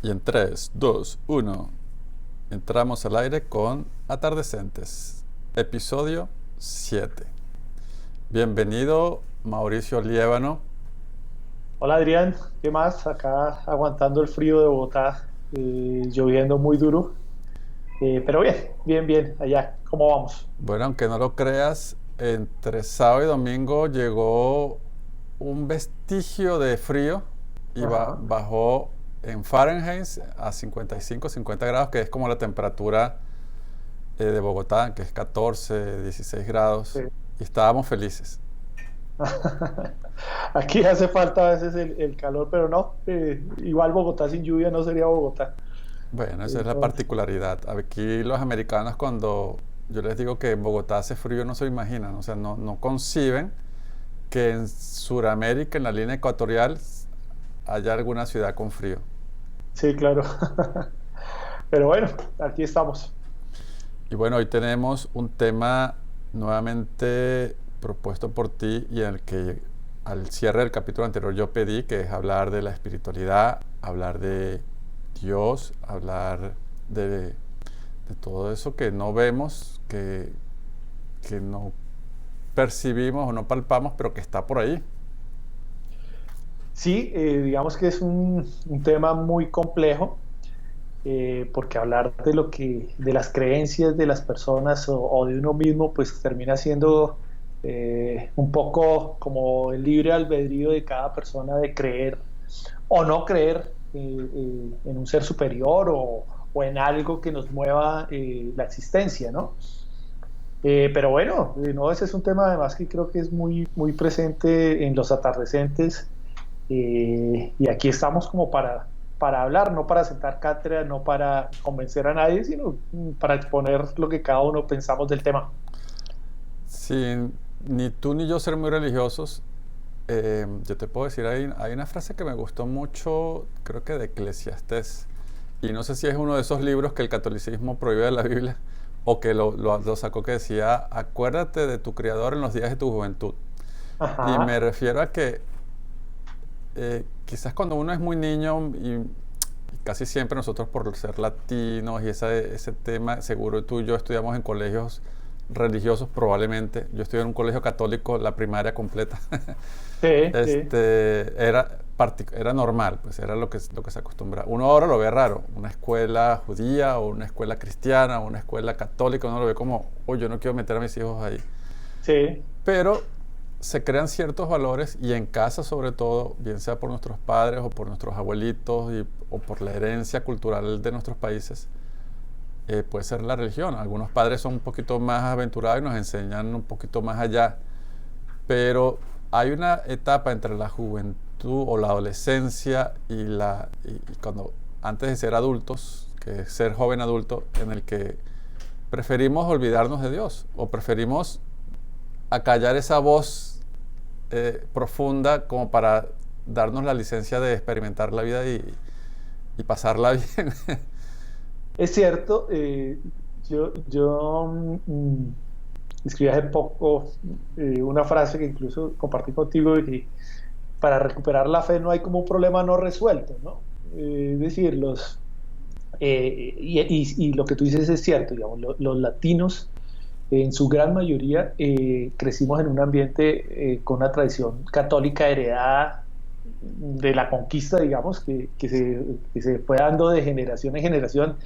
Y en 3, 2, 1, entramos al aire con Atardecentes, episodio 7. Bienvenido, Mauricio Liébano. Hola Adrián, ¿qué más? Acá aguantando el frío de Bogotá, lloviendo muy duro, pero bien, bien, bien, allá, ¿cómo vamos? Bueno, aunque no lo creas, entre sábado y domingo llegó un vestigio de frío y Ajá. bajó en Fahrenheit a 55, 50 grados, que es como la temperatura de Bogotá, que es 14, 16 grados, Sí. y estábamos felices. Aquí hace falta a veces el calor, pero no, igual Bogotá sin lluvia no sería Bogotá. Bueno, esa es la Entonces, particularidad. Aquí los americanos cuando yo les digo que en Bogotá hace frío no se lo imaginan, o sea, no conciben que en Sudamérica, en la línea ecuatorial, haya alguna ciudad con frío. sí, claro. Pero bueno, aquí estamos. Y bueno, hoy tenemos un tema nuevamente propuesto por ti y en el que al cierre del capítulo anterior yo pedí, que es hablar de la espiritualidad, hablar de Dios, hablar de todo eso que no vemos, que no percibimos o no palpamos, pero que está por ahí. Sí, digamos que es un tema muy complejo, porque hablar de de las creencias de las personas o de uno mismo, pues termina siendo un poco como el libre albedrío de cada persona de creer o no creer en un ser superior o en algo que nos mueva la existencia, ¿no? Pero bueno, no, ese es un tema además que creo que es muy, muy presente en los atardecentes, y aquí estamos como para hablar, no para sentar cátedra, no para convencer a nadie, sino para exponer lo que cada uno pensamos del tema. Sin ni tú ni yo ser muy religiosos, yo te puedo decir, hay una frase que me gustó mucho, creo que de Eclesiastés, y no sé si es uno de esos libros que el catolicismo prohíbe de la Biblia, o que lo sacó que decía, acuérdate de tu Creador en los días de tu juventud. Y me Ajá, refiero a que quizás cuando uno es muy niño y casi siempre nosotros por ser latinos y ese tema, seguro tú y yo estudiamos en colegios religiosos probablemente. Yo estudié en un colegio católico la primaria completa. sí, sí, Era normal, pues era lo que se acostumbra. Uno ahora lo ve raro, una escuela judía o una escuela cristiana o una escuela católica, uno lo ve como, oye, yo no quiero meter a mis hijos ahí. sí, Pero se crean ciertos valores y en casa sobre todo, bien sea por nuestros padres o por nuestros abuelitos o por la herencia cultural de nuestros países, puede ser la religión. Algunos padres son un poquito más aventurados y nos enseñan un poquito más allá, pero hay una etapa entre la juventud o la adolescencia y cuando antes de ser adultos, que es ser joven adulto, en el que preferimos olvidarnos de Dios o preferimos acallar esa voz profunda como para darnos la licencia de experimentar la vida y pasarla bien. es cierto. Yo escribí hace poco una frase que incluso compartí contigo, y para recuperar la fe no hay como un problema no resuelto, ¿no? Es decir, y lo que tú dices es cierto, digamos, los latinos en su gran mayoría crecimos en un ambiente con una tradición católica heredada de la conquista, digamos, que se fue dando de generación en generación,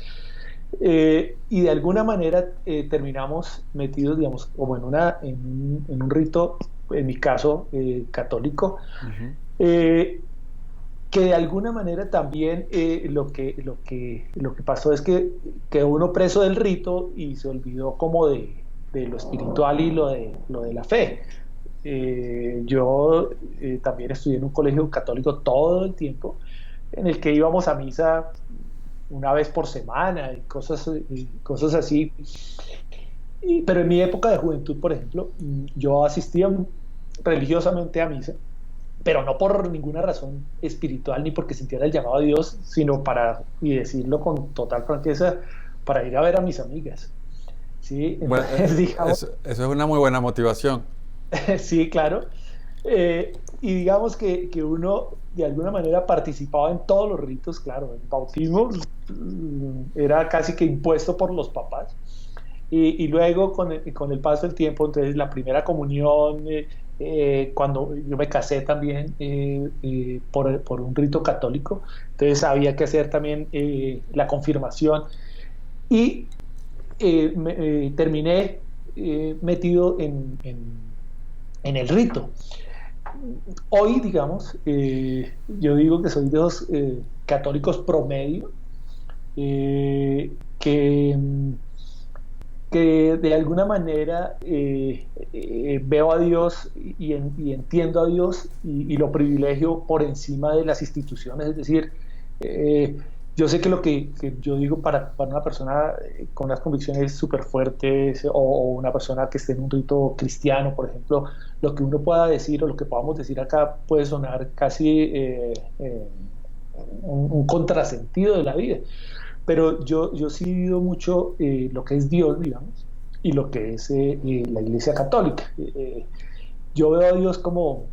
y de alguna manera terminamos metidos, digamos, como en un rito, en mi caso, católico, Ujú. eh, que de alguna manera también lo que pasó es que quedó uno preso del rito y se olvidó como de lo espiritual y lo de la fe. Yo también estudié en un colegio católico todo el tiempo, en el que íbamos a misa una vez por semana y cosas así. Pero en mi época de juventud, por ejemplo, yo asistía religiosamente a misa, pero no por ninguna razón espiritual ni porque sintiera el llamado a Dios, sino para, y decirlo con total franqueza, para ir a ver a mis amigas. ¿Sí? Bueno, Entonces, digamos, eso es una muy buena motivación. sí, claro. Y digamos que uno de alguna manera participaba en todos los ritos, claro, el bautismo era casi que impuesto por los papás. Y luego con el paso del tiempo, entonces la primera comunión, cuando yo me casé también por un rito católico, entonces había que hacer también la confirmación y terminé metido en el rito. Hoy, digamos, yo digo que soy de los católicos promedio, eh, que, que de alguna manera veo a Dios y entiendo a Dios y lo privilegio por encima de las instituciones, es decir, eh, yo sé que lo que yo digo para una persona con unas convicciones súper fuertes o una persona que esté en un rito cristiano, por ejemplo, lo que uno pueda decir o lo que podamos decir acá puede sonar casi un contrasentido de la vida. Pero yo sí he vivido mucho lo que es Dios, digamos, y lo que es la Iglesia Católica. Yo veo a Dios como,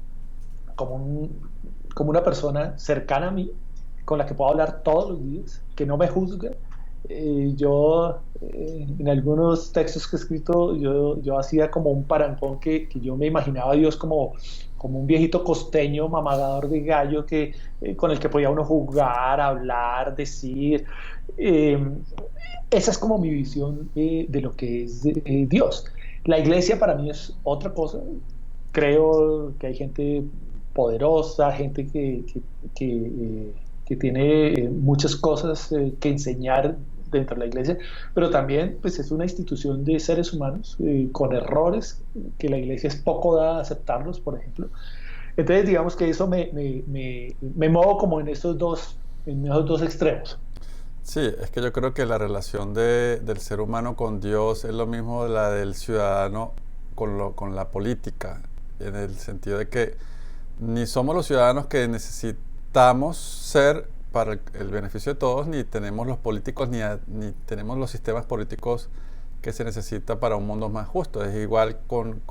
un, como una persona cercana a mí, con la que puedo hablar todos los días, que no me juzga. En algunos textos que he escrito, yo hacía como un parangón que yo me imaginaba a Dios como un viejito costeño mamador de gallo con el que podía uno jugar, hablar, decir. Eh, Esa es como mi visión de lo que es Dios. La iglesia para mí es otra cosa. Creo que hay gente poderosa, gente que tiene muchas cosas que enseñar dentro de la iglesia, pero también pues, es una institución de seres humanos con errores que la iglesia es poco dada a aceptarlos, por ejemplo. Entonces, digamos que eso me muevo como en esos dos extremos. Sí, es que yo creo que la relación del ser humano con Dios es lo mismo de la del ciudadano con la política, en el sentido de que ni somos los ciudadanos que necesitamos ser para el beneficio de todos, ni tenemos los políticos, ni tenemos los sistemas políticos que se necesita para un mundo más justo. Es igual con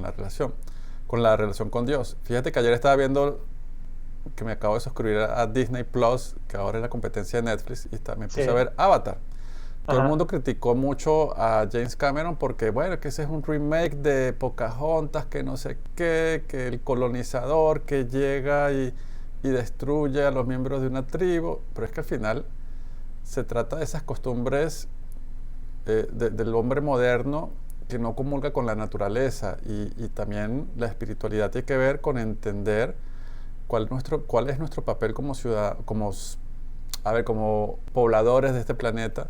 la relación con Dios. Fíjate que ayer estaba viendo que me acabo de suscribir a Disney Plus, que ahora es la competencia de Netflix, y me puse a Sí. ver Avatar. Todo el Ajá. mundo criticó mucho a James Cameron porque, bueno, que ese es un remake de Pocahontas, que no sé qué, que el colonizador que llega y destruye a los miembros de una tribu. Pero es que al final se trata de esas costumbres del hombre moderno que no comulga con la naturaleza y también la espiritualidad tiene que ver con entender cuál es nuestro papel como ciudad, como pobladores de este planeta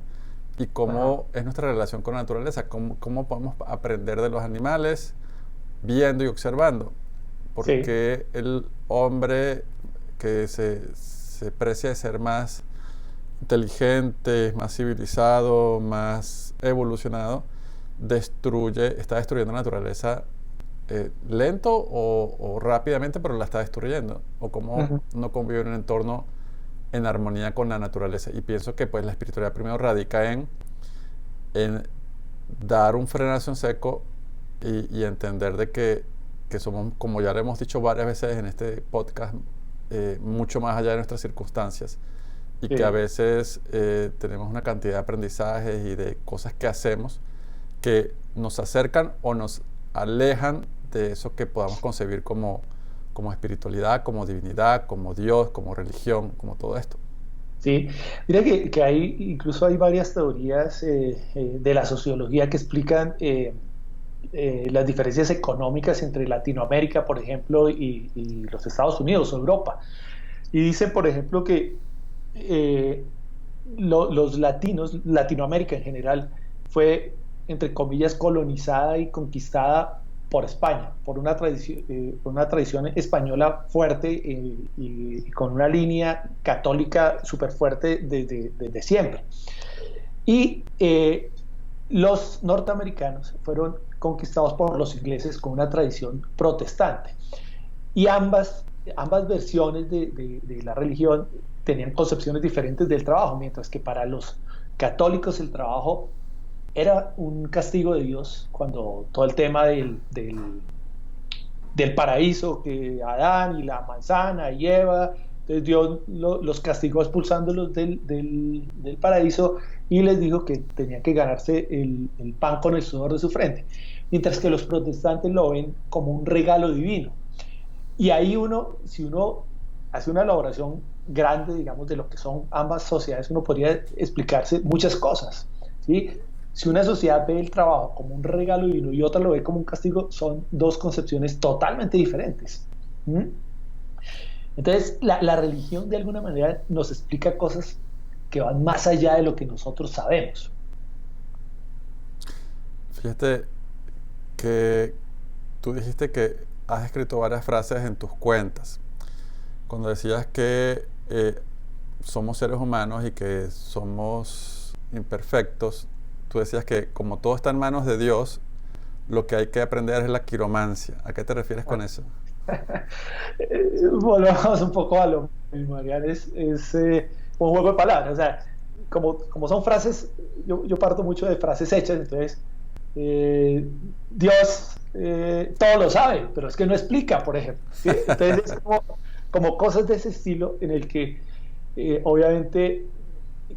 y Ajá. cómo es nuestra relación con la naturaleza, cómo podemos aprender de los animales viendo y observando. Sí. Porque el hombre que se precia de ser más inteligente, más civilizado, más evolucionado, está destruyendo la naturaleza lento o rápidamente, pero la está destruyendo. O cómo Ujú. no convive en un entorno en armonía con la naturaleza. Y pienso que pues la espiritualidad primero radica en dar un frenazo en seco y entender de que somos, como ya lo hemos dicho varias veces en este podcast, mucho más allá de nuestras circunstancias y que a Sí. veces tenemos una cantidad de aprendizajes y de cosas que hacemos que nos acercan o nos alejan de eso que podamos concebir como espiritualidad, como divinidad, como Dios, como religión, como todo esto. Sí, mira que incluso hay varias teorías de la sociología que explican las diferencias económicas entre Latinoamérica, por ejemplo, y los Estados Unidos o Europa. Y dicen, por ejemplo, que eh, los latinos, Latinoamérica en general, fue, entre comillas, colonizada y conquistada por España, por una tradición española fuerte y con una línea católica súper fuerte desde siempre. Y los norteamericanos fueron conquistados por los ingleses con una tradición protestante. Y ambas versiones de la religión tenían concepciones diferentes del trabajo, mientras que para los católicos el trabajo era un castigo de Dios cuando todo el tema del paraíso, que Adán y la manzana y Eva. Entonces Dios los castigó expulsándolos del paraíso y les dijo que tenían que ganarse el pan con el sudor de su frente. Mientras que los protestantes lo ven como un regalo divino. Y ahí uno, si uno hace una elaboración grande, digamos, de lo que son ambas sociedades, uno podría explicarse muchas cosas, ¿sí? Si una sociedad ve el trabajo como un regalo divino y otra lo ve como un castigo, son dos concepciones totalmente diferentes. ¿Mm? Entonces, la religión de alguna manera nos explica cosas que van más allá de lo que nosotros sabemos. Fíjate que tú dijiste que has escrito varias frases en tus cuentas. Cuando decías que somos seres humanos y que somos imperfectos, tú decías que como todo está en manos de Dios, lo que hay que aprender es la quiromancia. ¿A qué te refieres con eso? Volvamos un poco a lo mismo, Ariel, es un juego de palabras, o sea, como son frases, yo parto mucho de frases hechas, entonces Dios todo lo sabe, pero es que no explica, por ejemplo, ¿sí? Entonces es como cosas de ese estilo en el que obviamente,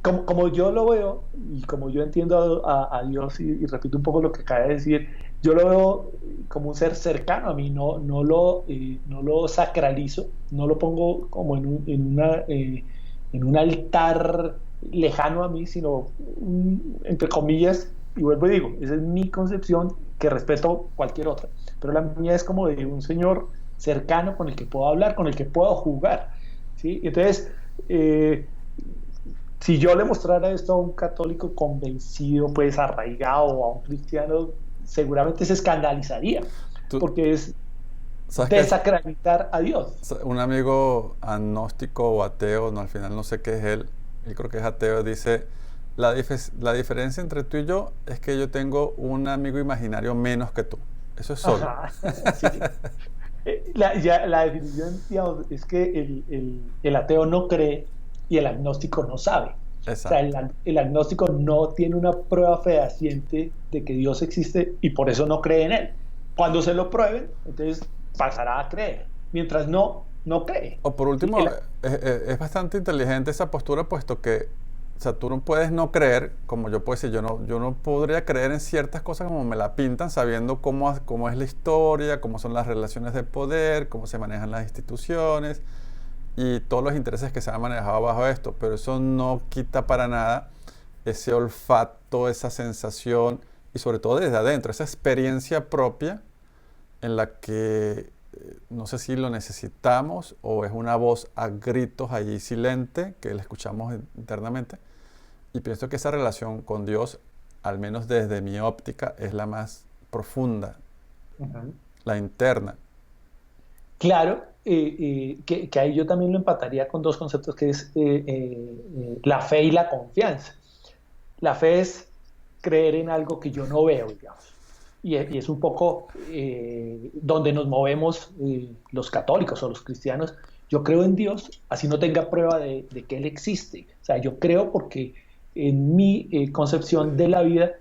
como yo lo veo y como yo entiendo a Dios y repito un poco lo que acaba de decir, yo lo veo como un ser cercano a mí, no lo sacralizo, no lo pongo como en un altar lejano a mí, sino entre comillas, y vuelvo y digo, esa es mi concepción que respeto cualquier otra, pero la mía es como de un señor cercano con el que puedo hablar, con el que puedo jugar, ¿sí? Entonces, si yo le mostrara esto a un católico convencido, pues arraigado, o a un cristiano, seguramente se escandalizaría, Tú, porque es ¿sabes qué? desacreditar a Dios. Un amigo agnóstico o ateo, no, al final no sé qué es él creo que es ateo, dice, la diferencia entre tú y yo es que yo tengo un amigo imaginario menos que tú. Eso es solo. Ajá, sí. La definición, digamos, es que el ateo no cree y el agnóstico no sabe. O sea, Exacto. el agnóstico no tiene una prueba fehaciente de que Dios existe y por eso no cree en él. Cuando se lo prueben, entonces pasará a creer. Mientras no cree. O por ¿Sí? último, es bastante inteligente esa postura, puesto que, o sea, tú no puedes no creer, como yo puedo decir, yo no podría creer en ciertas cosas como me la pintan, sabiendo cómo es la historia, cómo son las relaciones de poder, cómo se manejan las instituciones y todos los intereses que se han manejado bajo esto, pero eso no quita para nada ese olfato, esa sensación y sobre todo desde adentro, esa experiencia propia en la que no sé si lo necesitamos o es una voz a gritos allí silente que la escuchamos internamente. Y pienso que esa relación con Dios, al menos desde mi óptica, es la más profunda, Uh-huh. la interna. Claro, que ahí yo también lo empataría con dos conceptos que es la fe y la confianza. La fe es creer en algo que yo no veo, digamos. Y es un poco donde nos movemos los católicos o los cristianos. Yo creo en Dios, así no tenga prueba de que Él existe. O sea, yo creo porque en mi concepción de la vida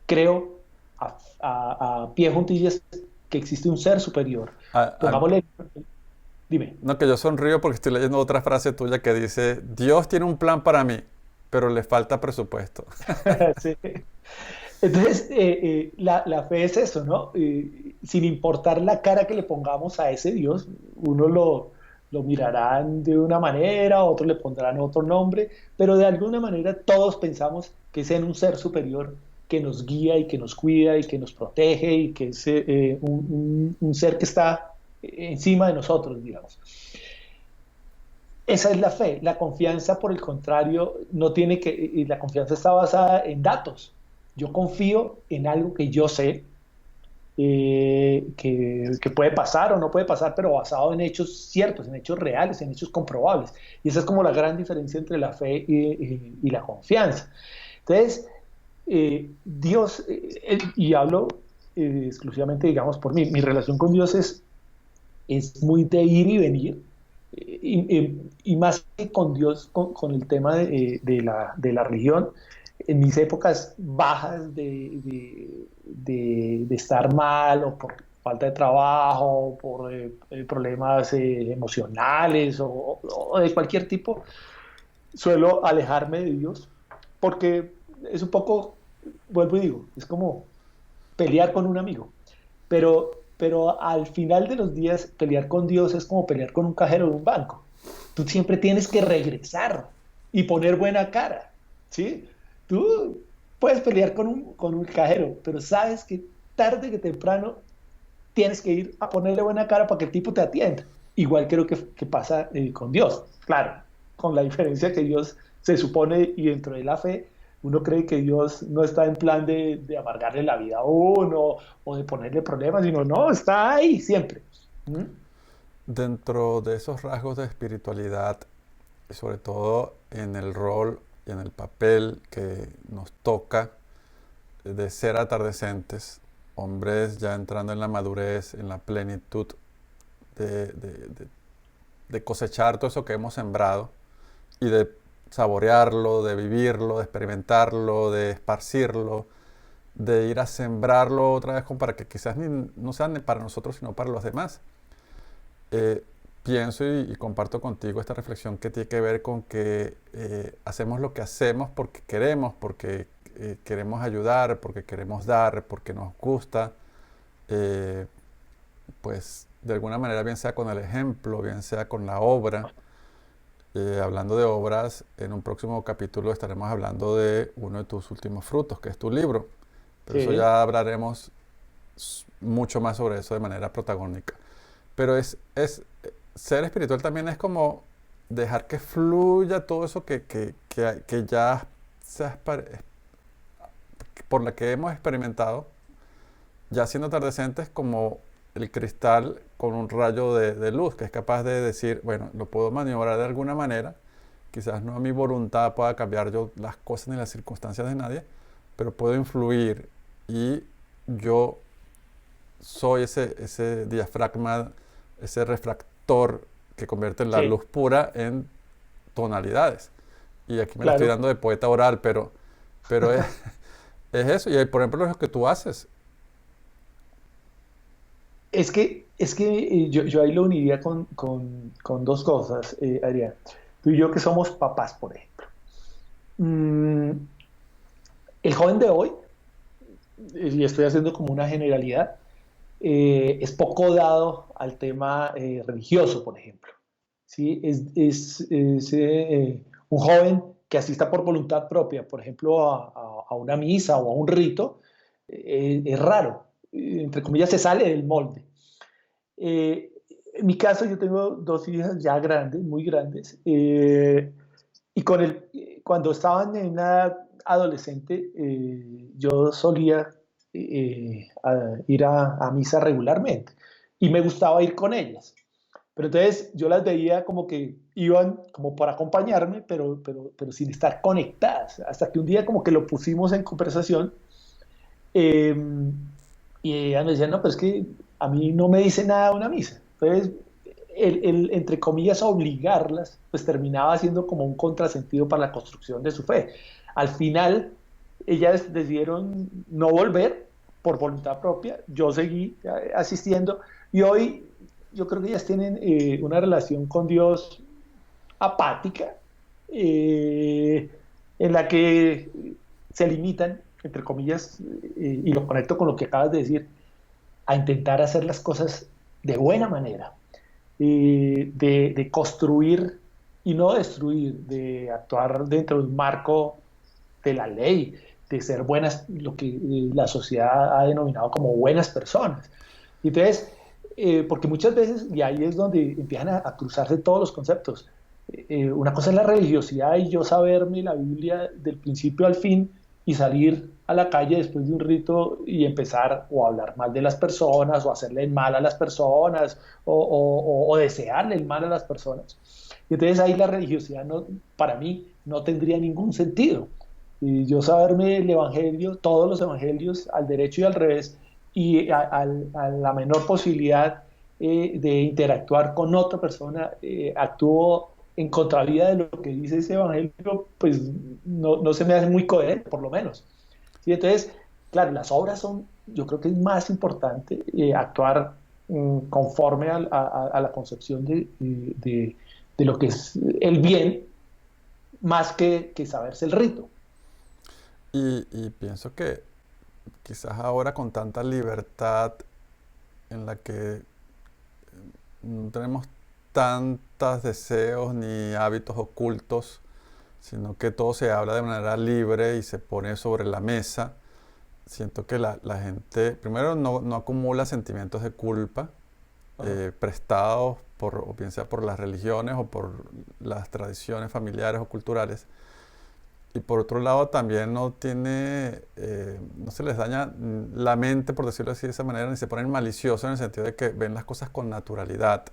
creo a pie juntillas que existe un ser superior. A- a- Pongámosle, dime. no, que yo sonrío porque estoy leyendo otra frase tuya que dice, Dios tiene un plan para mí, pero le falta presupuesto. Sí. Entonces, la fe es eso, ¿no? Sin importar la cara que le pongamos a ese Dios, uno lo mirarán de una manera, otros le pondrán otro nombre, pero de alguna manera todos pensamos que es en un ser superior que nos guía y que nos cuida y que nos protege y que es un ser que está encima de nosotros, digamos. Esa es la fe. La confianza, por el contrario, no tiene que, y la confianza está basada en datos. Yo confío en algo que yo sé, que puede pasar o no puede pasar, pero basado en hechos ciertos, en hechos reales, en hechos comprobables. Y esa es como la gran diferencia entre la fe y la confianza. Entonces, Dios, y hablo exclusivamente, digamos, por mí, mi relación con Dios es muy de ir y venir, y más que con Dios, con el tema de la religión, en mis épocas bajas de estar mal o falta de trabajo, por problemas emocionales o de cualquier tipo, suelo alejarme de Dios porque es un poco, vuelvo y digo, es como pelear con un amigo. Pero al final de los días, pelear con Dios es como pelear con un cajero de un banco. Tú siempre tienes que regresar y poner buena cara, ¿sí? Tú puedes pelear con un cajero, pero sabes que tarde que temprano tienes que ir a ponerle buena cara para que el tipo te atienda. Igual creo que pasa con Dios, claro, con la diferencia que Dios se supone y dentro de la fe uno cree que Dios no está en plan de amargarle la vida a uno o de ponerle problemas, sino no, está ahí siempre. ¿Mm? Dentro de esos rasgos de espiritualidad, y sobre todo en el rol y en el papel que nos toca de ser atardecentes, hombres ya entrando en la madurez, en la plenitud de, de- de- de cosechar todo eso que hemos sembrado y de saborearlo, de vivirlo, de experimentarlo, de esparcirlo, de ir a sembrarlo otra vez como para que quizás no sea ni para nosotros, sino para los demás. Eh, Pienso y comparto contigo esta reflexión que tiene que ver con que hacemos lo que hacemos porque queremos ayudar, porque queremos dar, porque nos gusta, eh, pues de alguna manera, bien sea con el ejemplo, bien sea con la obra. Hablando de obras, en un próximo capítulo estaremos hablando de uno de tus últimos frutos, que es tu libro. Pero eso Sí, ya hablaremos mucho más sobre eso de manera protagónica. Pero ser espiritual también es como dejar que fluya todo eso que ya se ha por la que hemos experimentado, ya siendo atardecentes como el cristal con un rayo de luz, que es capaz de decir, bueno, lo puedo maniobrar de alguna manera, quizás no a mi voluntad pueda cambiar yo las cosas ni las circunstancias de nadie, pero puedo influir y yo soy ese diafragma, ese refractor que convierte la sí, luz pura en tonalidades. Y aquí me la estoy claro. dando de poeta oral, pero es eso. Y por ejemplo, lo que tú haces. Es que yo ahí lo uniría con dos cosas, Adrián. Tú y yo que somos papás, por ejemplo. Mm, el joven de hoy, y estoy haciendo como una generalidad, es poco dado al tema religioso, por ejemplo. ¿Sí? Es un joven que asista por voluntad propia, por ejemplo, a una misa o a un rito, es raro. Entre comillas, se sale del molde. En mi caso, yo tengo dos hijas ya grandes, muy grandes, y cuando estaban en una adolescente, yo solía ir a misa regularmente y me gustaba ir con ellas. Pero entonces yo las veía como que iban como para acompañarme, pero sin estar conectadas. Hasta que un día como que lo pusimos en conversación eh, y ella me decía, no, pero es que a mí no me dice nada una misa. Entonces, entre comillas, obligarlas, pues terminaba siendo como un contrasentido para la construcción de su fe. Al final, ellas decidieron no volver por voluntad propia. Yo seguí asistiendo y hoy yo creo que ellas tienen una relación con Dios apática, eh, en la que se limitan, entre comillas, y lo conecto con lo que acabas de decir, a intentar hacer las cosas de buena manera, de construir y no destruir, de actuar dentro de un marco de la ley, de ser buenas, lo que la sociedad ha denominado como buenas personas. Y entonces, porque muchas veces, y ahí es donde empiezan a cruzarse todos los conceptos, una cosa es la religiosidad y yo saberme la Biblia del principio al fin y salir a la calle después de un rito y empezar o a hablar mal de las personas o hacerle el mal a las personas o desearle el mal a las personas. Y entonces ahí la religiosidad no, para mí no tendría ningún sentido. Y yo saberme el Evangelio, todos los Evangelios, al derecho y al revés, y a la menor posibilidad de interactuar con otra persona, actúo en contravía de lo que dice ese Evangelio, pues no se me hace muy coherente, por lo menos. ¿Sí? Entonces, claro, las obras son, yo creo que es más importante actuar conforme a la concepción de lo que es el bien, más que saberse el rito. Y pienso que quizás ahora con tanta libertad en la que no tenemos tantos deseos ni hábitos ocultos, sino que todo se habla de manera libre y se pone sobre la mesa. Siento que la gente, primero, no acumula sentimientos de culpa Ajá. prestados por, o bien sea por las religiones o por las tradiciones familiares o culturales. Y por otro lado, también no tiene, no se les daña la mente, por decirlo así de esa manera, ni se ponen maliciosos en el sentido de que ven las cosas con naturalidad,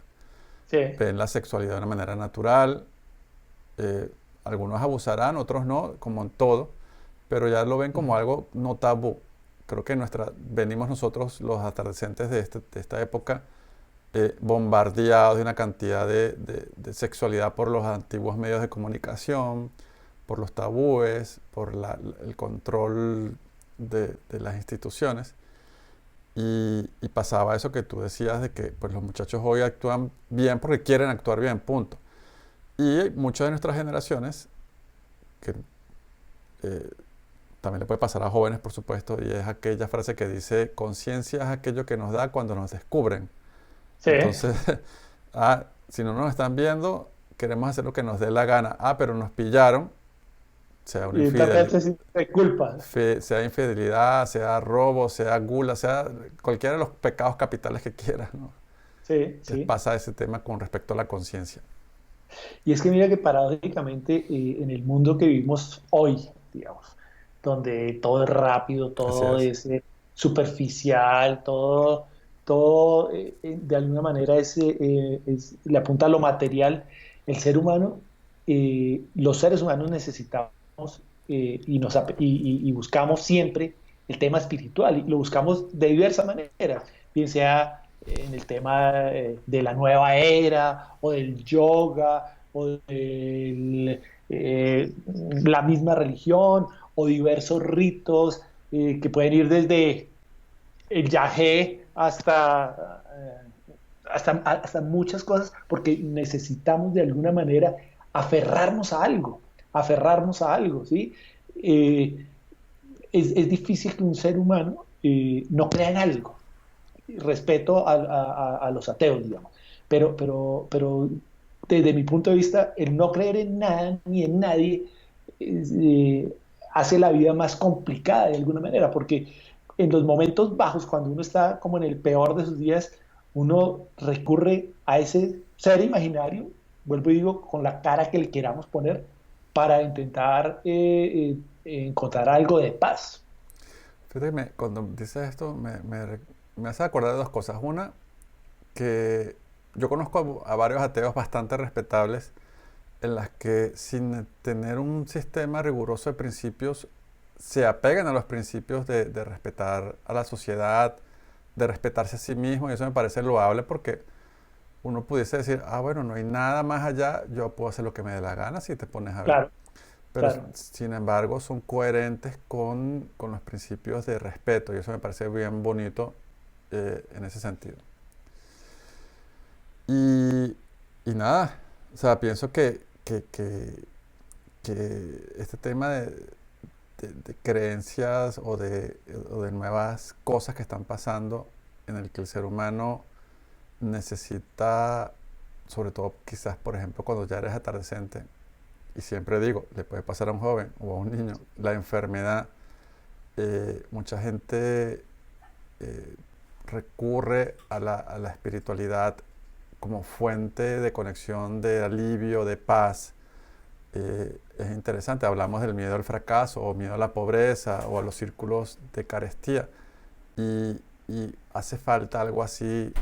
Sí. ven la sexualidad de una manera natural. eh, Algunos abusarán, otros no, como en todo, pero ya lo ven como Ujú. algo no tabú. Creo que venimos nosotros, los atardecentes de esta época, bombardeados de una cantidad de sexualidad por los antiguos medios de comunicación, por los tabúes, por el control de las instituciones. Y pasaba eso que tú decías de que pues, los muchachos hoy actúan bien porque quieren actuar bien, punto. Y muchas de nuestras generaciones, que eh, también le puede pasar a jóvenes, por supuesto, y es aquella frase que dice, conciencia es aquello que nos da cuando nos descubren. Sí. Entonces, si no nos están viendo, queremos hacer lo que nos dé la gana. Pero nos pillaron, sea una Y también infidelidad, se siente culpa. sea infidelidad, sea robo, sea gula, sea cualquiera de los pecados capitales que quieras, ¿no? Sí, Entonces sí. pasa ese tema con respecto a la conciencia. Y es que mira que paradójicamente en el mundo que vivimos hoy, digamos, donde todo es rápido, Así todo es. es superficial, todo de alguna manera le apunta a lo material, el ser humano, los seres humanos necesitamos y buscamos siempre el tema espiritual y lo buscamos de diversas maneras, bien sea en el tema de la nueva era o del yoga o de la misma religión o diversos ritos que pueden ir desde el yagé hasta muchas cosas, porque necesitamos de alguna manera aferrarnos a algo, ¿sí? Eh, es difícil que un ser humano no crea en algo. Respeto a los ateos, digamos. Pero desde mi punto de vista, el no creer en nada ni en nadie hace la vida más complicada de alguna manera, porque en los momentos bajos, cuando uno está como en el peor de sus días, uno recurre a ese ser imaginario, vuelvo y digo, con la cara que le queramos poner, para intentar encontrar algo de paz. Fíjate que cuando dices esto me hace acordar de dos cosas. Una, que yo conozco a varios ateos bastante respetables en las que sin tener un sistema riguroso de principios se apegan a los principios de respetar a la sociedad, de respetarse a sí mismo, y eso me parece loable porque uno pudiese decir, bueno, no hay nada más allá, yo puedo hacer lo que me dé la gana si te pones a ver. Claro, Pero claro. sin embargo son coherentes con los principios de respeto y eso me parece bien bonito en ese sentido. Y, y nada, o sea, pienso que este tema de creencias o de nuevas cosas que están pasando en el que el ser humano necesita, sobre todo quizás, por ejemplo, cuando ya eres atardecente, y siempre digo, le puede pasar a un joven o a un niño, la enfermedad, mucha gente eh, recurre a la espiritualidad como fuente de conexión, de alivio, de paz. Es interesante, hablamos del miedo al fracaso o miedo a la pobreza o a los círculos de carestía y, y hace falta algo así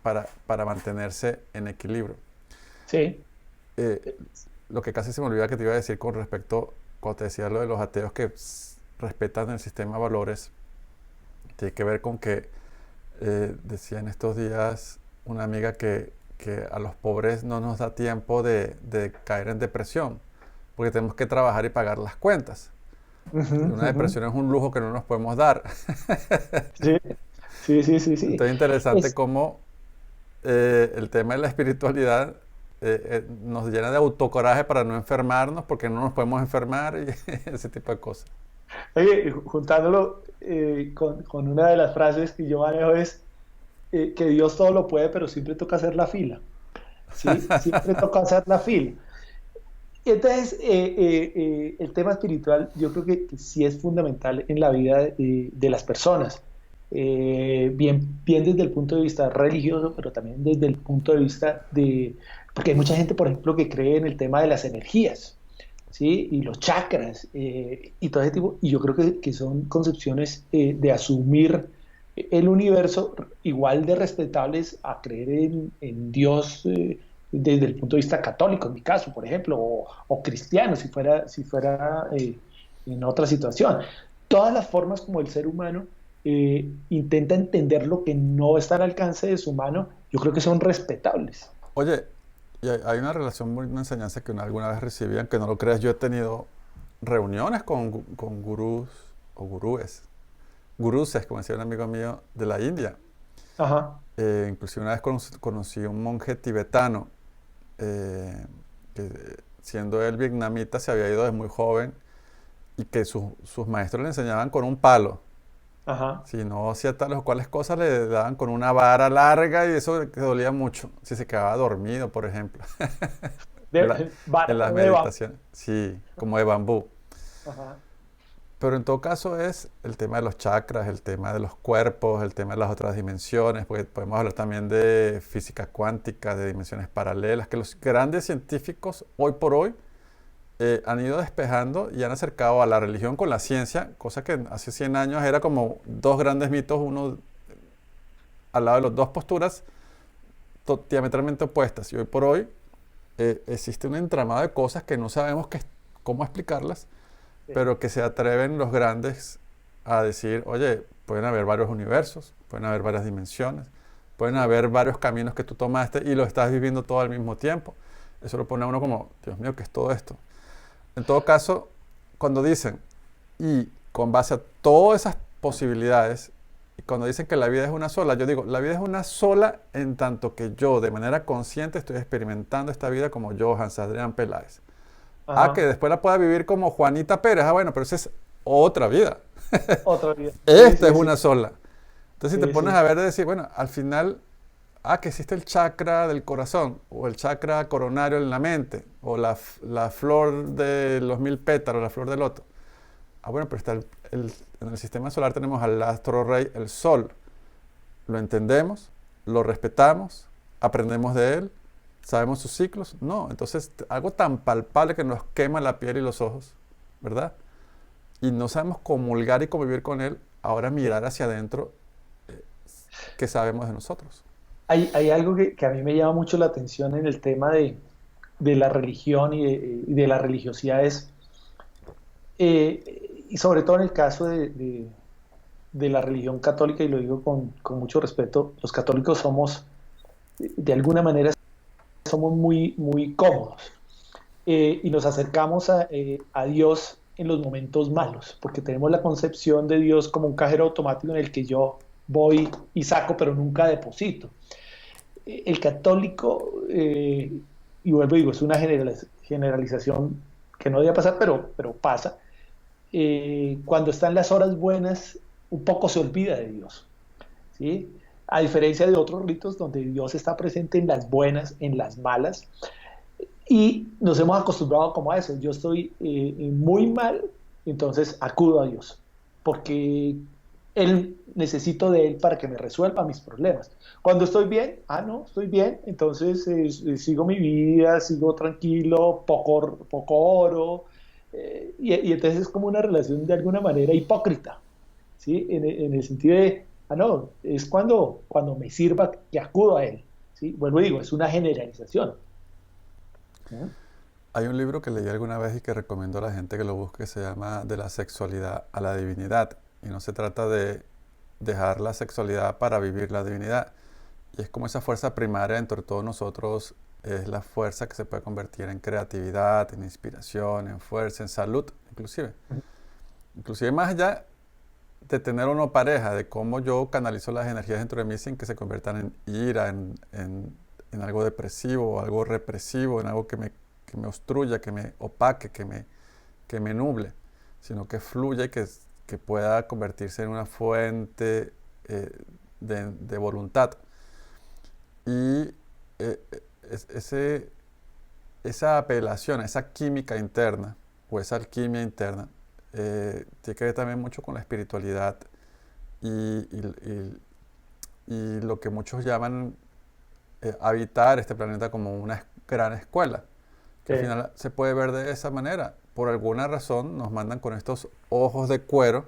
para mantenerse en equilibrio. Sí, Eh, lo que casi se me olvida que te iba a decir con respecto, cuando te decía lo de los ateos que respetan el sistema de valores, tiene que ver con que decía en estos días una amiga que a los pobres no nos da tiempo de caer en depresión, porque tenemos que trabajar y pagar las cuentas. Ujú, Una ujú. depresión es un lujo que no nos podemos dar. Sí, sí, sí, sí, sí. Entonces es interesante Es, cómo el tema de la espiritualidad nos llena de autocoraje para no enfermarnos, porque no nos podemos enfermar y ese tipo de cosas. oye, juntándolo con una de las frases que yo manejo es que Dios todo lo puede, pero siempre toca hacer la fila, ¿sí? Siempre toca hacer la fila. Entonces, el tema espiritual yo creo que sí es fundamental en la vida de las personas. Bien desde el punto de vista religioso, pero también desde el punto de vista de... Porque hay mucha gente, por ejemplo, que cree en el tema de las energías, ¿sí? Y los chakras, y todo ese tipo. Y yo creo que son concepciones de asumir el universo igual de respetables a creer en Dios. Desde el punto de vista católico, en mi caso, por ejemplo, o cristiano, si fuera en otra situación. Todas las formas como el ser humano intenta entender lo que no está al alcance de su mano, yo creo que son respetables. Oye, y hay una relación, una enseñanza que alguna vez recibí, aunque no lo creas, yo he tenido reuniones con gurús o gurúes, guruses, como decía un amigo mío de la India. Ajá, Inclusive una vez conocí a un monje tibetano, que siendo él vietnamita se había ido desde muy joven y que sus maestros le enseñaban con un palo. ajá. Si no hacía tales o cuales cosas, le daban con una vara larga y eso le dolía mucho. Si se quedaba dormido, por ejemplo, en, la- en las De bambú. meditaciones. Sí, como de bambú. Ajá. Pero en todo caso es el tema de los chakras, el tema de los cuerpos, el tema de las otras dimensiones, porque podemos hablar también de física cuántica, de dimensiones paralelas, que los grandes científicos hoy por hoy han ido despejando y han acercado a la religión con la ciencia, cosa que hace 100 años era como dos grandes mitos, uno al lado de las dos posturas diametralmente opuestas. Y hoy por hoy existe un entramado de cosas que no sabemos cómo explicarlas, Sí. pero que se atreven los grandes a decir, oye, pueden haber varios universos, pueden haber varias dimensiones, pueden Sí. haber varios caminos que tú tomaste y lo estás viviendo todo al mismo tiempo. Eso lo pone a uno como, Dios mío, ¿qué es todo esto? En todo caso, cuando dicen, y con base a todas esas posibilidades, y cuando dicen que la vida es una sola, yo digo, la vida es una sola en tanto que yo de manera consciente estoy experimentando esta vida como yo, Hans Adrián Peláez. Ah, que Ajá. después la pueda vivir como Juanita Pérez. Ah, bueno, pero esa es otra vida. Otra vida. Sí, Esta es sí, sí. una sola. Entonces, si te Sí, pones sí. a ver, de decir, bueno, al final, que existe el chakra del corazón, o el chakra coronario en la mente, o la flor de los 1000 pétalos, la flor del loto. Ah, bueno, pero está en el sistema solar tenemos al astro rey, el sol. ¿Lo entendemos? ¿Lo respetamos? ¿Aprendemos de él? ¿Sabemos sus ciclos? No. Entonces, algo tan palpable que nos quema la piel y los ojos, ¿verdad? Y no sabemos comulgar y convivir con él, ahora Sí. mirar hacia adentro, eh, ¿qué sabemos de nosotros? Hay algo que a mí me llama mucho la atención en el tema de la religión y de la religiosidad es, y sobre todo en el caso de la religión católica, y lo digo con mucho respeto, los católicos somos, de alguna manera, somos muy, muy cómodos y nos acercamos a Dios en los momentos malos, porque tenemos la concepción de Dios como un cajero automático en el que yo voy y saco, pero nunca deposito. El católico, y vuelvo y digo, es una generalización que no debe pasar, pero pasa, cuando están las horas buenas, un poco se olvida de Dios, ¿sí? A diferencia de otros ritos donde Dios está presente en las buenas, en las malas, y nos hemos acostumbrado como a eso. Yo estoy muy mal, entonces acudo a Dios, porque Él necesito de Él para que me resuelva mis problemas. Cuando estoy bien, no, estoy bien, entonces sigo mi vida, sigo tranquilo, poco oro, y entonces es como una relación de alguna manera hipócrita, ¿sí? En el sentido de, no, es cuando me sirva que acudo a Él, ¿sí? Vuelvo y digo, es una generalización. ¿No? Hay un libro que leí alguna vez y que recomiendo a la gente que lo busque, que se llama De la sexualidad a la divinidad. Y no se trata de dejar la sexualidad para vivir la divinidad. Y es como esa fuerza primaria dentro de todos nosotros, es la fuerza que se puede convertir en creatividad, en inspiración, en fuerza, en salud, inclusive. inclusive más allá de tener una pareja, de cómo yo canalizo las energías dentro de mí sin que se conviertan en ira, en algo depresivo, algo represivo, en algo que me obstruya, que me opaque, que me nuble, sino que fluya y que pueda convertirse en una fuente de voluntad. Y ese, esa apelación, esa química interna o esa alquimia interna tiene que ver también mucho con la espiritualidad y, y lo que muchos llaman habitar este planeta como una gran escuela, que al final se puede ver de esa manera. Por alguna razón nos mandan con estos ojos de cuero.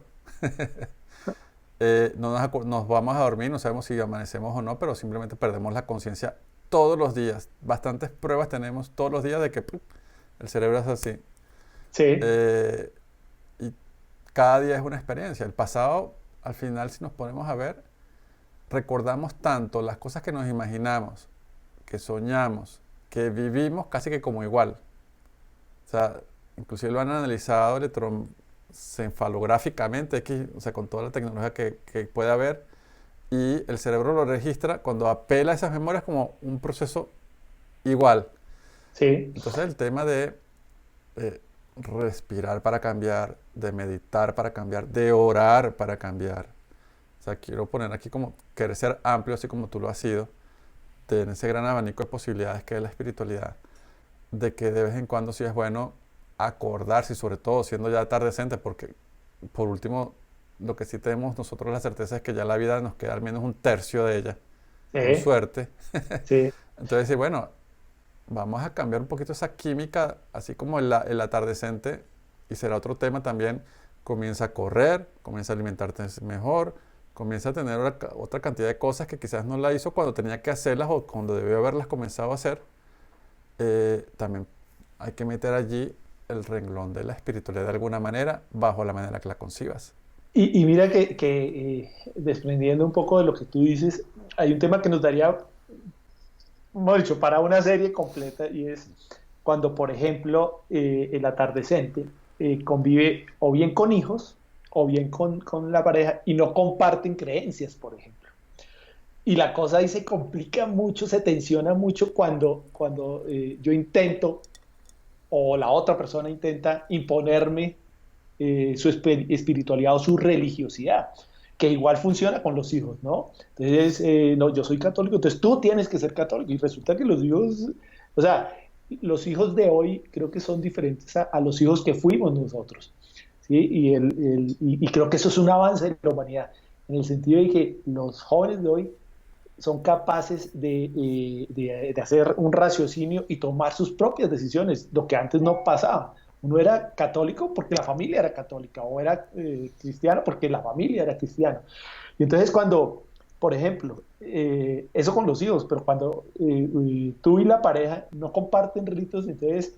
Nos vamos a dormir, no sabemos si amanecemos o no, pero simplemente perdemos la conciencia todos los días. Bastantes pruebas tenemos todos los días de que el cerebro es así. Sí, Y cada día es una experiencia. El pasado, al final, si nos ponemos a ver, recordamos tanto las cosas que nos imaginamos, que soñamos, que vivimos casi que como igual. O sea, inclusive lo han analizado electroencefalográficamente, o sea, con toda la tecnología que puede haber, y el cerebro lo registra cuando apela a esas memorias como un proceso igual. sí. Entonces el tema de respirar para cambiar, de meditar para cambiar, de orar para cambiar. O sea, quiero poner aquí como querer ser amplio, así como tú lo has sido, en ese gran abanico de posibilidades que es la espiritualidad, de que de vez en cuando sí es bueno acordarse, y sobre todo siendo ya atardecente, porque por último, lo que sí tenemos nosotros la certeza es que ya la vida nos queda al menos un tercio de ella, con Sí, suerte. sí. Entonces, sí, bueno, vamos a cambiar un poquito esa química, así como el atardecente, y será otro tema también, comienza a correr, comienza a alimentarte mejor, comienza a tener otra cantidad de cosas que quizás no la hizo cuando tenía que hacerlas o cuando debió haberlas comenzado a hacer. También hay que meter allí el renglón de la espiritualidad de alguna manera, bajo la manera que la concibas. Y mira que desprendiendo un poco de lo que tú dices, hay un tema que nos daría, hemos dicho, para una serie completa y es cuando, por ejemplo, el atardecente convive o bien con hijos o bien con la pareja y no comparten creencias, por ejemplo. Y la cosa ahí se complica mucho, se tensiona mucho cuando yo intento o la otra persona intenta imponerme su espiritualidad o su religiosidad, que igual funciona con los hijos, ¿no? Entonces, no, yo soy católico, entonces tú tienes que ser católico. Y resulta que los hijos, o sea, los hijos de hoy creo que son diferentes a los hijos que fuimos nosotros, ¿sí? Y creo que eso es un avance de la humanidad, en el sentido de que los jóvenes de hoy son capaces de hacer un raciocinio y tomar sus propias decisiones, lo que antes no pasaba. Uno era católico porque la familia era católica, o era cristiano porque la familia era cristiana. Y entonces cuando, por ejemplo, eso con los hijos, pero cuando tú y la pareja no comparten ritos, entonces,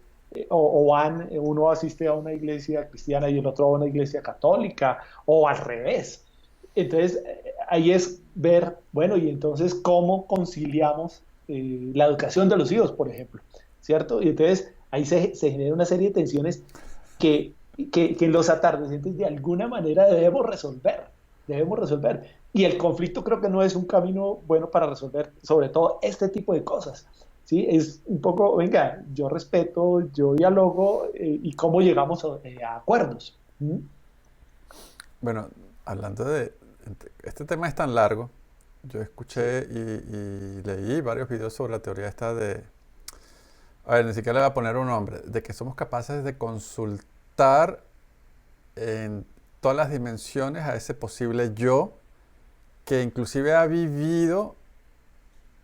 o van, uno asiste a una iglesia cristiana y el otro a una iglesia católica, o al revés. Entonces, ahí es ver, bueno, y entonces cómo conciliamos la educación de los hijos, por ejemplo, ¿cierto? Y entonces ahí se genera una serie de tensiones que, que en los atardecientes de alguna manera debemos resolver. Y el conflicto creo que no es un camino bueno para resolver, sobre todo este tipo de cosas. ¿Sí? Es un poco, venga, yo respeto, yo dialogo y cómo llegamos a acuerdos. ¿Mm? Bueno, hablando de... Este tema es tan largo. Yo Sí, escuché y leí varios videos sobre la teoría esta de... A ver, ni siquiera le voy a poner un nombre. De que somos capaces de consultar en todas las dimensiones a ese posible yo que inclusive ha vivido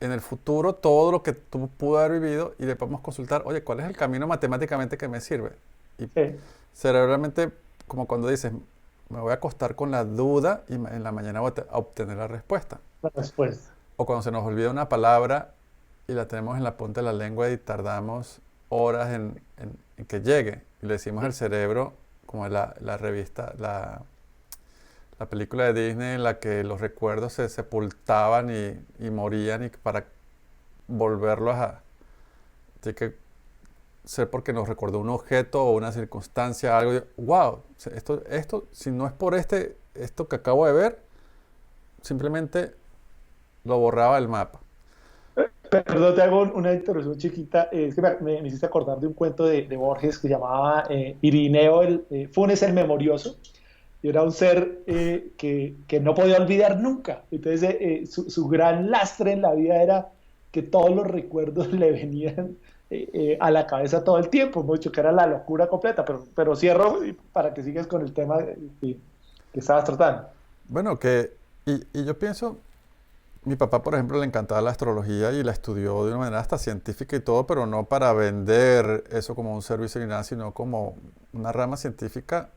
en el futuro todo lo que tú pudo haber vivido y le podemos consultar, oye, ¿cuál es el camino matemáticamente que me sirve? Y sí, cerebralmente, como cuando dices, me voy a acostar con la duda y en la mañana voy a obtener la respuesta. la respuesta. O cuando se nos olvida una palabra y la tenemos en la punta de la lengua y tardamos horas en que llegue. Y le decimos al cerebro, como la revista, la película de Disney en la que los recuerdos se sepultaban y morían y para volverlos a... Así que ser porque nos recordó un objeto o una circunstancia, algo, wow, esto, si no es por esto que acabo de ver, simplemente lo borraba del mapa. Perdón, te hago una interrupción chiquita. Es que me hiciste acordar de un cuento de Borges que llamaba Irineo, Funes el Memorioso. Y era un ser que no podía olvidar nunca. Entonces, su gran lastre en la vida era que todos los recuerdos le venían a la cabeza todo el tiempo, mucho que era la locura completa. Pero cierro para que sigas con el tema que estabas tratando. Bueno, y yo pienso, mi papá, por ejemplo, le encantaba la astrología y la estudió de una manera hasta científica y todo, pero no para vender eso como un servicio ni nada, sino como una rama científica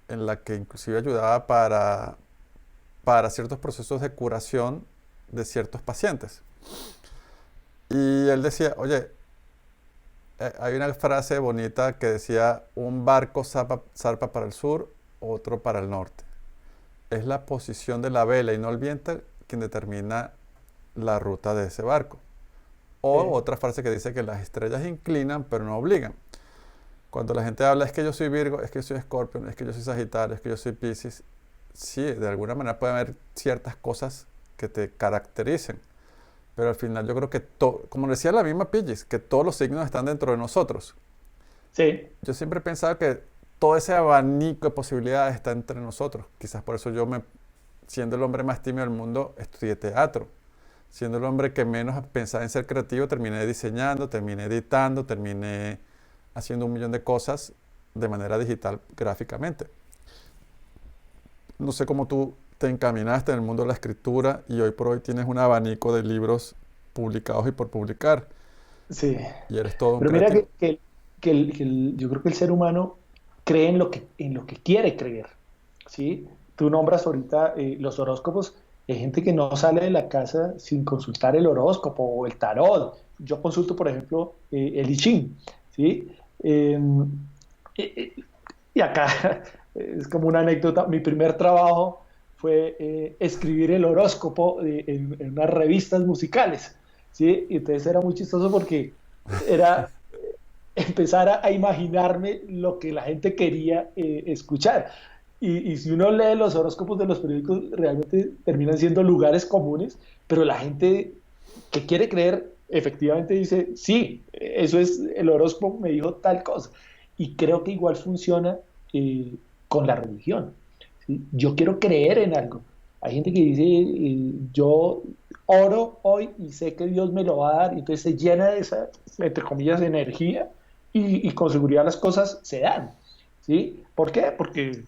en la que inclusive ayudaba para ciertos procesos de curación de ciertos pacientes. Y él decía, oye, hay una frase bonita que decía, un barco zarpa para el sur, otro para el norte. Es la posición de la vela y no el viento quien determina la ruta de ese barco. O otra frase que dice que las estrellas inclinan pero no obligan. Cuando la gente habla es que yo soy Virgo, es que yo soy Escorpio, es que yo soy Sagitario, es que yo soy Piscis, sí, de alguna manera puede haber ciertas cosas que te caractericen. Pero al final yo creo que, como decía la misma Piscis, que todos los signos están dentro de nosotros. Sí. Yo siempre he pensado que todo ese abanico de posibilidades está entre nosotros. Quizás por eso siendo el hombre más tímido del mundo, estudié teatro. Siendo el hombre que menos pensaba en ser creativo, terminé diseñando, terminé editando, terminé haciendo un millón de cosas de manera digital gráficamente. No sé cómo tú te encaminaste en el mundo de la escritura y hoy por hoy tienes un abanico de libros publicados y por publicar. Sí. Y eres todo un Pero mira creativo. yo creo que el ser humano cree en lo que quiere creer, ¿sí? Tú nombras ahorita los horóscopos. Hay gente que no sale de la casa sin consultar el horóscopo o el tarot. Yo consulto, por ejemplo, el I Ching, ¿sí? Eh, eh, y acá es como una anécdota. Mi primer trabajo fue escribir el horóscopo en unas revistas musicales, ¿sí? Y entonces era muy chistoso porque era empezar a imaginarme lo que la gente quería escuchar. Y si uno lee los horóscopos de los periódicos, realmente terminan siendo lugares comunes, pero la gente que quiere creer efectivamente dice, sí, eso es, el horóscopo me dijo tal cosa. Y creo que igual funciona con la religión, ¿sí? Yo quiero creer en algo. Hay gente que dice, yo oro hoy y sé que Dios me lo va a dar, y entonces se llena de esa, entre comillas, energía y con seguridad las cosas se dan, ¿sí? ¿Por qué? Porque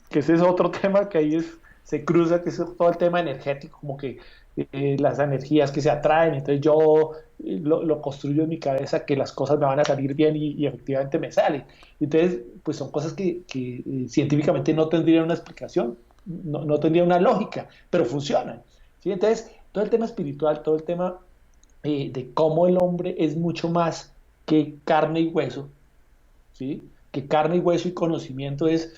que ese es otro tema que ahí se cruza, que es todo el tema energético, como que las energías que se atraen, entonces yo lo construyo en mi cabeza que las cosas me van a salir bien y efectivamente me salen. Entonces, pues son cosas que científicamente no tendrían una explicación, no tendrían una lógica, pero funcionan, ¿sí? Entonces, todo el tema espiritual, todo el tema de cómo el hombre es mucho más que carne y hueso, ¿sí? Que carne y hueso y conocimiento es,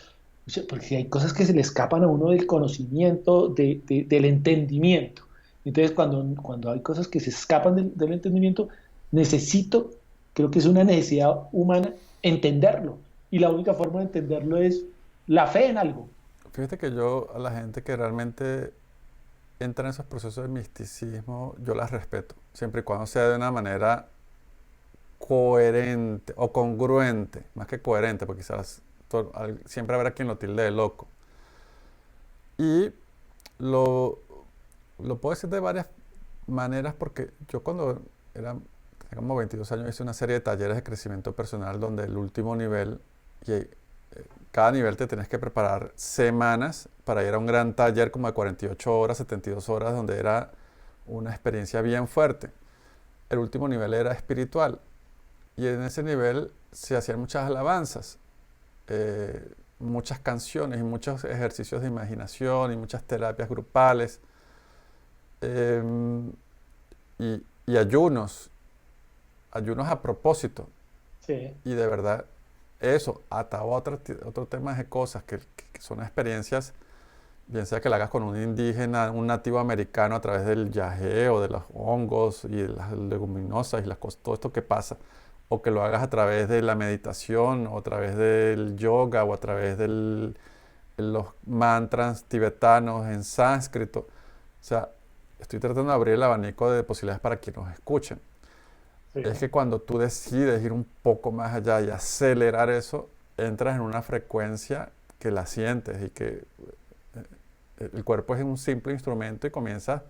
o sea, porque hay cosas que se le escapan a uno del conocimiento, del entendimiento. Entonces, cuando hay cosas que se escapan del entendimiento, necesito, creo que es una necesidad humana, entenderlo. Y la única forma de entenderlo es la fe en algo. Fíjate que yo a la gente que realmente entra en esos procesos de misticismo, yo las respeto, siempre y cuando sea de una manera coherente o congruente, más que coherente, porque quizás siempre habrá quien lo tilde de loco. Y lo, lo puedo decir de varias maneras porque yo cuando tenía como 22 años hice una serie de talleres de crecimiento personal donde el último nivel, cada nivel te tenés que preparar semanas para ir a un gran taller como de 48 horas, 72 horas, donde era una experiencia bien fuerte. El último nivel era espiritual y en ese nivel se hacían muchas alabanzas, muchas canciones y muchos ejercicios de imaginación y muchas terapias grupales, eh, y ayunos a propósito. Sí, Y de verdad, eso, atado a otro tema de cosas que son experiencias, bien sea que la hagas con un indígena, un nativo americano a través del yagé o de los hongos y de las leguminosas y las cosas, todo esto que pasa, o que lo hagas a través de la meditación, o a través del yoga, o a través de los mantras tibetanos en sánscrito. O sea, estoy tratando de abrir el abanico de posibilidades para que nos escuchen. Sí, Es que cuando tú decides ir un poco más allá y acelerar eso, entras en una frecuencia que la sientes y que el cuerpo es un simple instrumento y comienza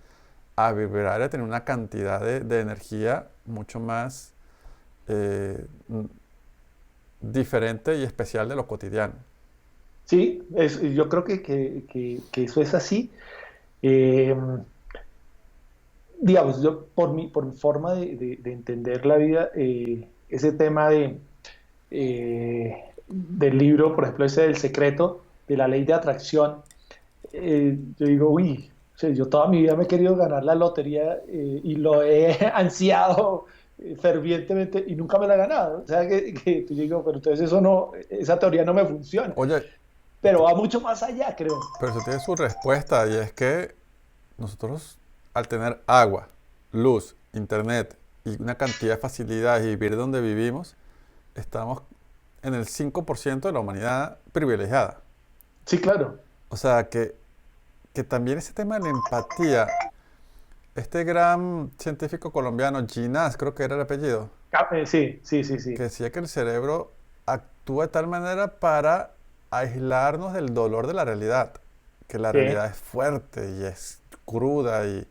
a vibrar y a tener una cantidad de energía mucho más eh, diferente y especial de lo cotidiano. sí, yo creo que eso es así. Eh, digamos, yo por mi forma de entender la vida, ese tema del libro, por ejemplo, ese del secreto, de la ley de atracción, yo digo, uy, o sea, yo toda mi vida me he querido ganar la lotería y lo he ansiado fervientemente y nunca me la he ganado. O sea, que yo digo, pero entonces eso no, esa teoría no me funciona. Oye, Pero va mucho más allá, creo. pero eso tiene su respuesta y es que nosotros al tener agua, luz, internet y una cantidad de facilidades y vivir donde vivimos, estamos en el 5% de la humanidad privilegiada. Sí, claro. O sea que también ese tema de la empatía, este gran científico colombiano, Ginás, creo que era el apellido, Sí, sí, sí, que sí. decía que el cerebro actúa de tal manera para aislarnos del dolor de la realidad, que la Sí, realidad es fuerte y es cruda y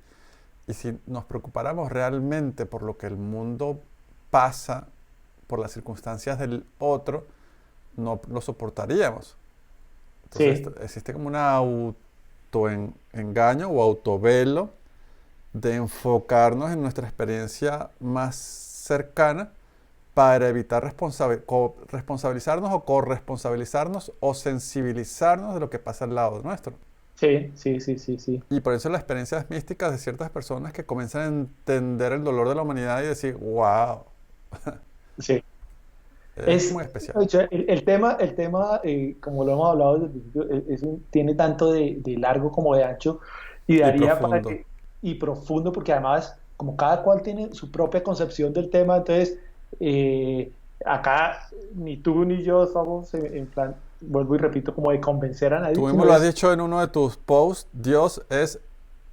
si nos preocupáramos realmente por lo que el mundo pasa, por las circunstancias del otro, no lo soportaríamos. Entonces sí, existe como un autoengaño o autovelo de enfocarnos en nuestra experiencia más cercana para evitar responsabilizarnos o corresponsabilizarnos o sensibilizarnos de lo que pasa al lado nuestro. sí, sí, sí, sí, sí. Y por eso las experiencias místicas de ciertas personas que comienzan a entender el dolor de la humanidad y decir, wow, Sí. es muy especial O sea, el tema como lo hemos hablado desde el principio, tiene tanto de largo como de ancho y y daría para profundo. que, y profundo, porque además, como cada cual tiene su propia concepción del tema, entonces, acá ni tú ni yo somos en plan, vuelvo y repito, como de convencer a Tú nadie, mismo sino lo has es dicho en uno de tus posts, Dios es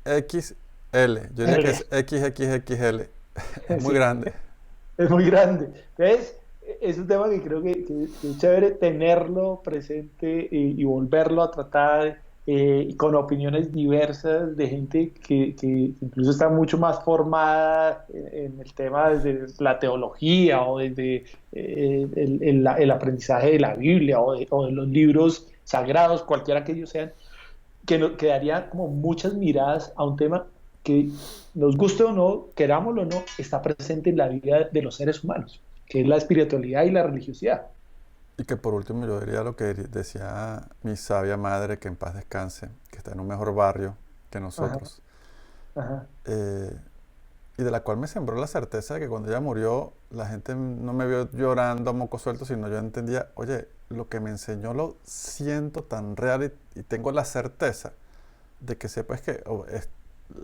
XL. Yo diría que L. es XXXL. Es muy Sí, grande. es muy grande. Entonces, es un tema que creo que es chévere tenerlo presente y volverlo a tratar y con opiniones diversas de gente que incluso está mucho más formada en el tema desde la teología o desde el aprendizaje de la Biblia o de los libros sagrados, cualquiera que ellos sean, que daría como muchas miradas a un tema que nos guste o no, querámoslo o no, está presente en la vida de los seres humanos, que es la espiritualidad y la religiosidad. Y que por último yo diría lo que decía mi sabia madre, que en paz descanse, que está en un mejor barrio que Ajá, nosotros, ajá, eh, y de la cual me sembró la certeza de que cuando ella murió, la gente no me vio llorando a moco suelto, sino yo entendía, oye, lo que me enseñó lo siento tan real y tengo la certeza de que sepa es que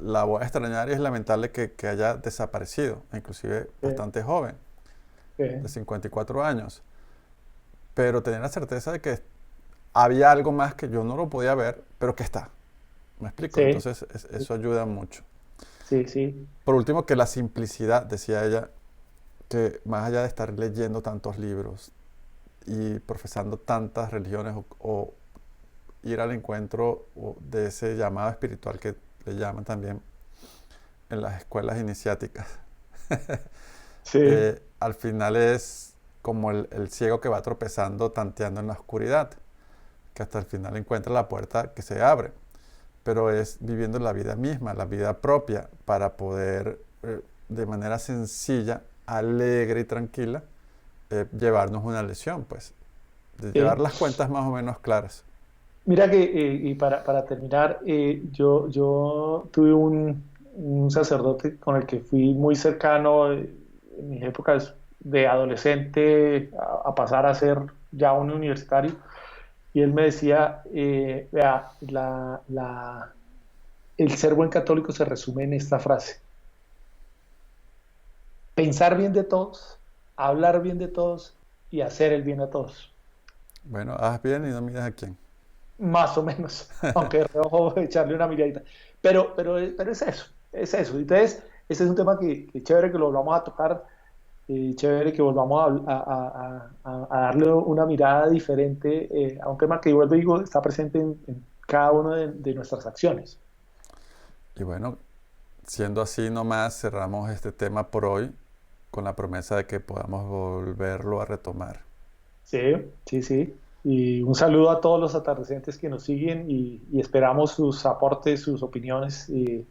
la voy a extrañar y es lamentable que haya desaparecido, inclusive eh, bastante joven, eh, de 54 años. Pero tenía la certeza de que había algo más que yo no lo podía ver, pero que está. ¿Me explico? sí, Entonces eso ayuda mucho. sí, sí, Por último, que la simplicidad, decía ella, que más allá de estar leyendo tantos libros y profesando tantas religiones o ir al encuentro de ese llamado espiritual que le llaman también en las escuelas iniciáticas, sí, al final es como el ciego que va tropezando, tanteando en la oscuridad, que hasta el final encuentra la puerta que se abre, pero es viviendo la vida misma, la vida propia, para poder de manera sencilla, alegre y tranquila, llevarnos una lección, pues, de llevar sí. las cuentas más o menos claras. Mira que, y para terminar, yo tuve un sacerdote con el que fui muy cercano en mis épocas de adolescente a pasar a ser ya un universitario. Y él me decía, vea, el ser buen católico se resume en esta frase: pensar bien de todos, hablar bien de todos y hacer el bien a todos. Bueno, haz bien y no mires a quién. Más o menos, aunque de reojo echarle una miradita. Pero es eso, es eso. Entonces, este es un tema que chévere que lo volvamos a tocar, chévere que volvamos a darle una mirada diferente a un tema que, vuelvo y digo, está presente en cada una de nuestras acciones. Y bueno, siendo así nomás, cerramos este tema por hoy con la promesa de que podamos volverlo a retomar. Sí, sí, sí. Y un saludo a todos los atardecientes que nos siguen y esperamos sus aportes, sus opiniones y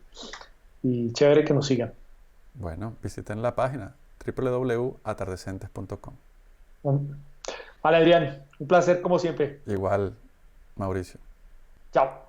chévere que nos sigan. Bueno, visiten la página www.atardecentes.com. Vale, Adrián, un placer como siempre. Igual, Mauricio. Chao.